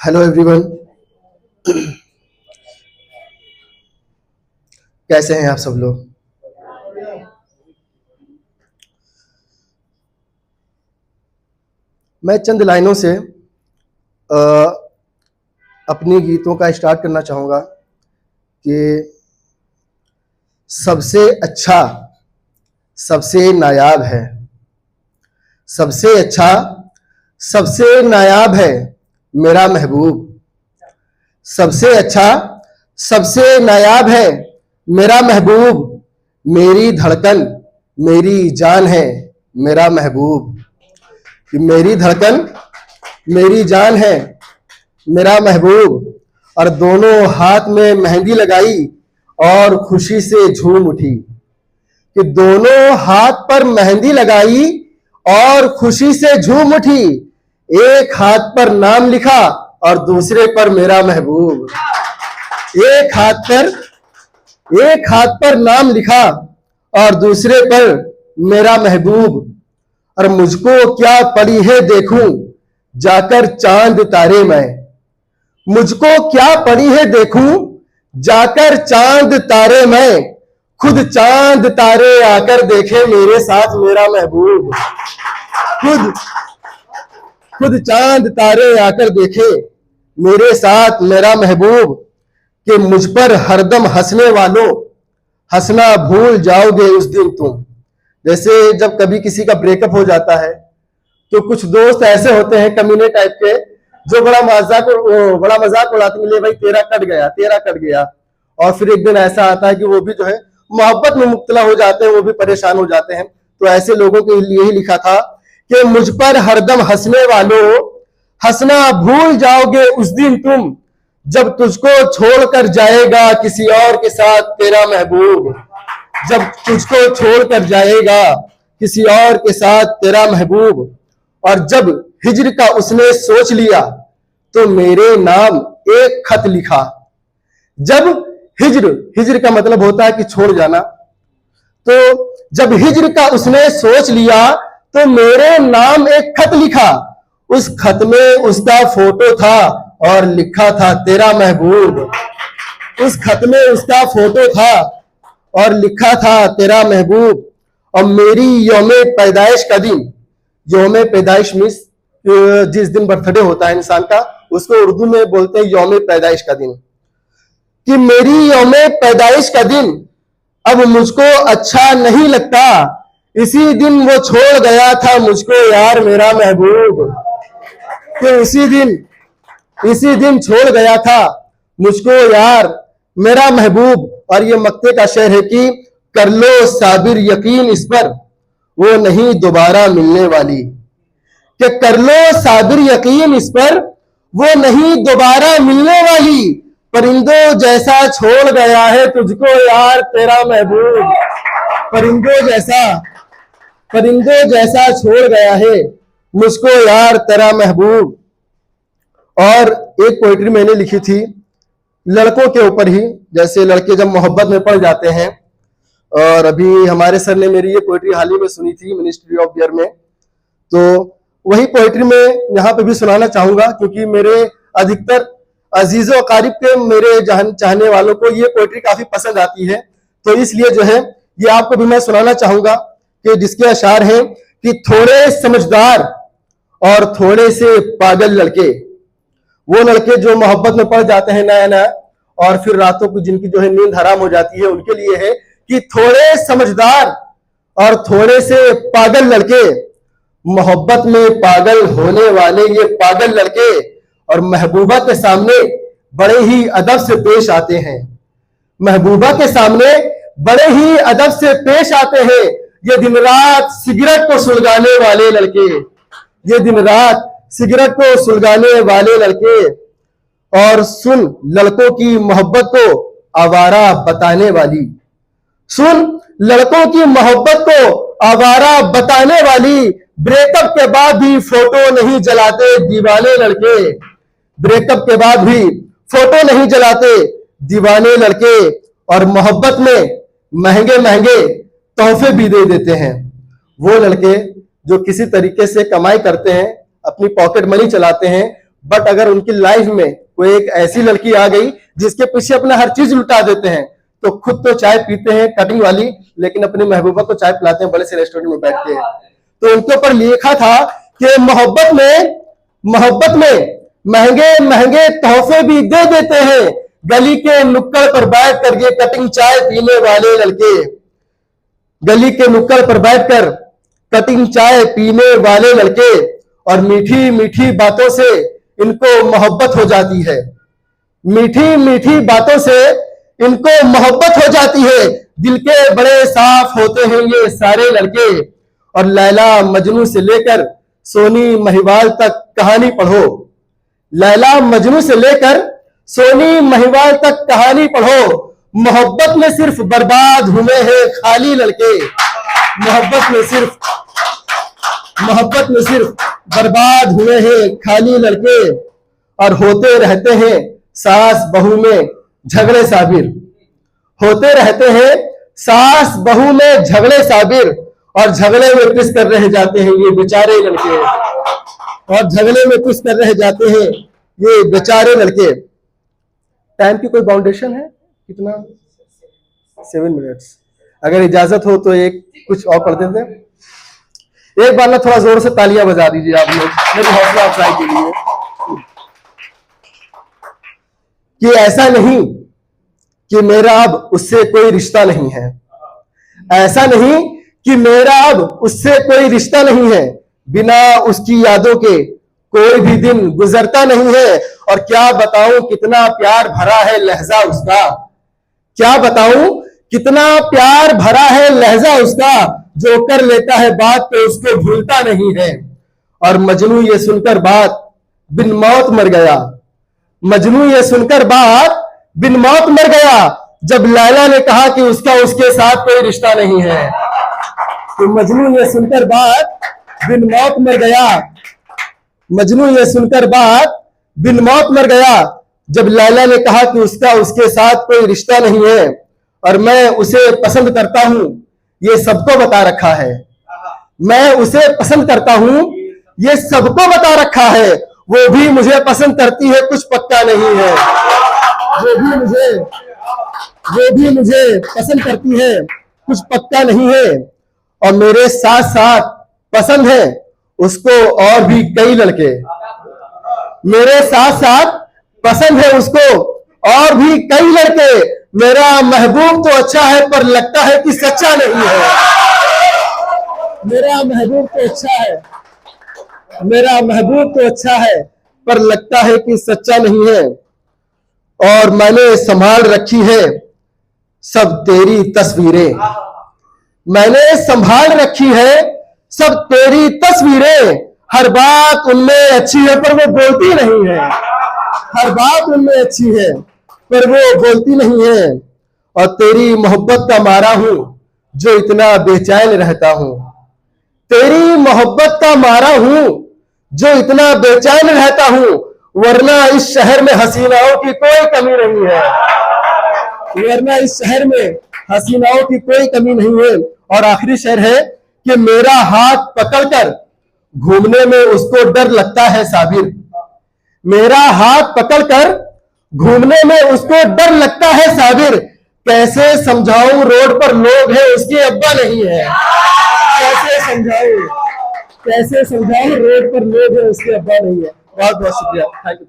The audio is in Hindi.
Hello everyone. कैसे हैं आप सब लोग? मैं चंद लाइनों से अपनी गीतों का स्टार्ट करना चाहूँगा कि सबसे अच्छा सबसे नायाब है, सबसे अच्छा सबसे नायाब है मेरा महबूब। सबसे अच्छा सबसे नायाब है मेरा महबूब। मेरी धड़कन मेरी जान है मेरा महबूब। कि मेरी धड़कन मेरी जान है मेरा महबूब। और दोनों हाथ में मेहंदी लगाई और खुशी से झूम उठी। कि दोनों हाथ पर मेहंदी लगाई और खुशी से झूम उठी। एक हाथ पर नाम लिखा और दूसरे पर मेरा महबूब। एक हाथ पर नाम लिखा और दूसरे पर मेरा महबूब। और मुझको क्या पड़ी है देखूं जाकर चांद तारे में। मुझको क्या पड़ी है देखूं जाकर चांद तारे में। खुद चांद तारे आकर देखे मेरे साथ मेरा महबूब। खुद चांद तारे आकर देखे मेरे साथ मेरा महबूब। कि मुझ पर हरदम हंसने वालों हंसना भूल जाओगे उस दिन तुम। जैसे जब कभी किसी का ब्रेकअप हो जाता है तो कुछ दोस्त ऐसे होते हैं कमीने टाइप के, जो बड़ा मजाक उड़ाते हैं, ले भाई तेरा कट गया। और फिर एक दिन ऐसा आता है कि वो भी जो है मोहब्बत में मुब्तला हो जाते हैं, वो भी परेशान हो जाते हैं। तो ऐसे लोगों के लिए ही लिखा था कि मुझ पर हरदम हंसने वालों हंसना भूल जाओगे उस दिन तुम, जब तुझको छोड़कर जाएगा किसी और के साथ तेरा महबूब। जब तुझको छोड़कर जाएगा किसी और के साथ तेरा महबूब। और जब हिज्र का उसने सोच लिया तो मेरे नाम एक खत लिखा। जब हिज्र का मतलब होता है कि छोड़ जाना। तो जब हिज्र का उसने सोच लिया तो मेरे नाम एक खत लिखा। उस खत में उसका फोटो था और लिखा था तेरा महबूब। उस खत में उसका फोटो था और लिखा था तेरा महबूब। और मेरी यौमे पैदाइश का दिन, यौमे पैदाइश मीन्स जिस दिन बर्थडे होता है इंसान का, उसको उर्दू में बोलते हैं यौमे पैदाइश का दिन। कि मेरी यौमे पैदाइश का दिन अब मुझको अच्छा नहीं लगता। इसी दिन वो छोड़ गया था मुझको यार मेरा महबूब। कि इसी दिन छोड़ गया था मुझको यार मेरा महबूब। और ये मक्ते का शेर है कि कर लो साबिर यकीन इस पर वो नहीं दोबारा मिलने वाली। कि कर लो साबिर यकीन इस पर वो नहीं दोबारा मिलने वाली। परिंदों जैसा छोड़ गया है तुझको यार तेरा महबूब। परिंदों जैसा छोड़ गया है मुझको यार तेरा महबूब। और एक पोइट्री मैंने लिखी थी लड़कों के ऊपर ही, जैसे लड़के जब मोहब्बत में पड़ जाते हैं। और अभी हमारे सर ने मेरी ये पोइट्री हाल ही में सुनी थी मिनिस्ट्री ऑफ ईयर में, तो वही पोइट्री मैं यहाँ पे भी सुनाना चाहूंगा, क्योंकि मेरे अधिकतर अजीजों अकारिब के मेरे चाहने वालों को ये पोइट्री काफी पसंद आती है। तो इसलिए जो है ये आपको भी मैं सुनाना चाहूंगा कि जिसके अशार हैं कि थोड़े समझदार और थोड़े से पागल लड़के, वो लड़के जो मोहब्बत में पड़ जाते हैं नया और फिर रातों को जिनकी जो है नींद हराम हो जाती है, उनके लिए है कि थोड़े समझदार और थोड़े से पागल लड़के, मोहब्बत में पागल होने वाले ये पागल लड़के और महबूबा के सामने बड़े ही अदब से पेश आते हैं। महबूबा के सामने बड़े ही अदब से पेश आते हैं। ये दिन रात सिगरेट को सुलगाने वाले लड़के, ये दिन रात सिगरेट को सुलगाने वाले लड़के। और सुन लड़कों की मोहब्बत को आवारा बताने वाली, सुन लड़कों की मोहब्बत को आवारा बताने वाली। ब्रेकअप के बाद भी फोटो नहीं जलाते दीवाने लड़के, ब्रेकअप के बाद भी फोटो नहीं जलाते दीवाने लड़के। और मोहब्बत में महंगे महंगे तोहफे भी दे देते हैं वो लड़के जो किसी तरीके से कमाई करते हैं, अपनी पॉकेट मनी चलाते हैं, बट अगर उनकी लाइफ में कोई एक ऐसी लड़की आ गई जिसके पीछे अपना हर चीज लुटा देते हैं, तो खुद तो चाय पीते हैं कटिंग वाली, लेकिन अपनी महबूबा को चाय पिलाते हैं बड़े से रेस्टोरेंट में बैठ के। तो उनके ऊपर लिखा था कि मोहब्बत में महंगे महंगे तोहफे भी दे देते हैं, गली के नुक्कड़ पर बैठ कर ये कटिंग चाय पीने वाले लड़के। गली के नुक्कड़ पर बैठकर कटिंग चाय पीने वाले लड़के, और मीठी मीठी बातों से इनको मोहब्बत हो जाती है। मीठी मीठी बातों से इनको मोहब्बत हो जाती है। दिल के बड़े साफ होते हैं ये सारे लड़के। और लैला मजनू से लेकर सोनी महिवाल तक कहानी पढ़ो। लैला मजनू से लेकर सोनी महिवाल तक कहानी पढ़ो। मोहब्बत में सिर्फ बर्बाद हुए हैं खाली लड़के। मोहब्बत में सिर्फ बर्बाद हुए हैं खाली लड़के। और होते रहते हैं सास बहू में झगड़े साबिर। होते रहते हैं सास बहू में झगड़े साबिर, और झगड़े में पिस कर रह जाते हैं ये बेचारे लड़के। और झगड़े में पिस कर रह जाते हैं ये बेचारे लड़के। टाइम की कोई बाउंडेशन है कितना? 7 मिनट्स। अगर इजाजत हो तो एक कुछ और पढ़ देते हैं। एक बार ना थोड़ा जोर से तालियां बजा दीजिए आप लोग मेरी हौसला अफजाई के लिए। कि ऐसा नहीं कि मेरा अब उससे कोई रिश्ता नहीं है। ऐसा नहीं कि मेरा अब उससे कोई रिश्ता नहीं है। बिना उसकी यादों के कोई भी दिन गुजरता नहीं है। और क्या बताऊं कितना प्यार भरा है लहजा उसका। क्या बताऊं कितना प्यार भरा है लहजा उसका। जो कर लेता है बात तो उसको भूलता नहीं है। और मजनू ये सुनकर बात बिन मौत मर गया। मजनू ये सुनकर बात बिन मौत मर गया, जब लैला ने कहा कि उसका उसके साथ कोई रिश्ता नहीं है। तो मजनू ये सुनकर बात बिन मौत मर गया। मजनू ये सुनकर बात बिन मौत मर गया, जब लैला ने कहा कि उसका उसके साथ कोई रिश्ता नहीं है। और मैं उसे पसंद करता हूं ये सबको बता रखा है। मैं उसे पसंद करता हूं ये सबको बता रखा है। वो भी मुझे पसंद करती है कुछ पक्का नहीं है। वो भी मुझे पसंद करती है कुछ पक्का नहीं है। और मेरे साथ साथ पसंद है उसको और भी कई लड़के। मेरे साथ साथ पसंद है उसको और भी कई लड़के। मेरा महबूब तो अच्छा है पर लगता है कि सच्चा नहीं है। मेरा महबूब तो अच्छा है, मेरा महबूब तो अच्छा है पर लगता है कि सच्चा नहीं है। और मैंने संभाल रखी है सब तेरी तस्वीरें। मैंने संभाल रखी है सब तेरी तस्वीरें। हर बात उनमें अच्छी है पर वो बोलती नहीं है। हर बात उनमें अच्छी है पर वो बोलती नहीं है। और तेरी मोहब्बत का मारा हूं जो इतना बेचैन रहता हूं। तेरी मोहब्बत का मारा हूं जो इतना बेचैन रहता हूं। वरना इस शहर में हसीनाओं की कोई कमी नहीं है। वरना इस शहर में हसीनाओं की कोई कमी नहीं है। और आखिरी शेर है कि मेरा हाथ पकड़कर घूमने में उसको डर लगता है साबिर। मेरा हाथ पकड़कर घूमने में उसको डर लगता है साबिर। कैसे समझाऊं रोड पर लोग हैं उसके अब्बा नहीं है। कैसे समझाऊं रोड पर लोग हैं उसके अब्बा नहीं है। बहुत बहुत शुक्रिया। Thank you.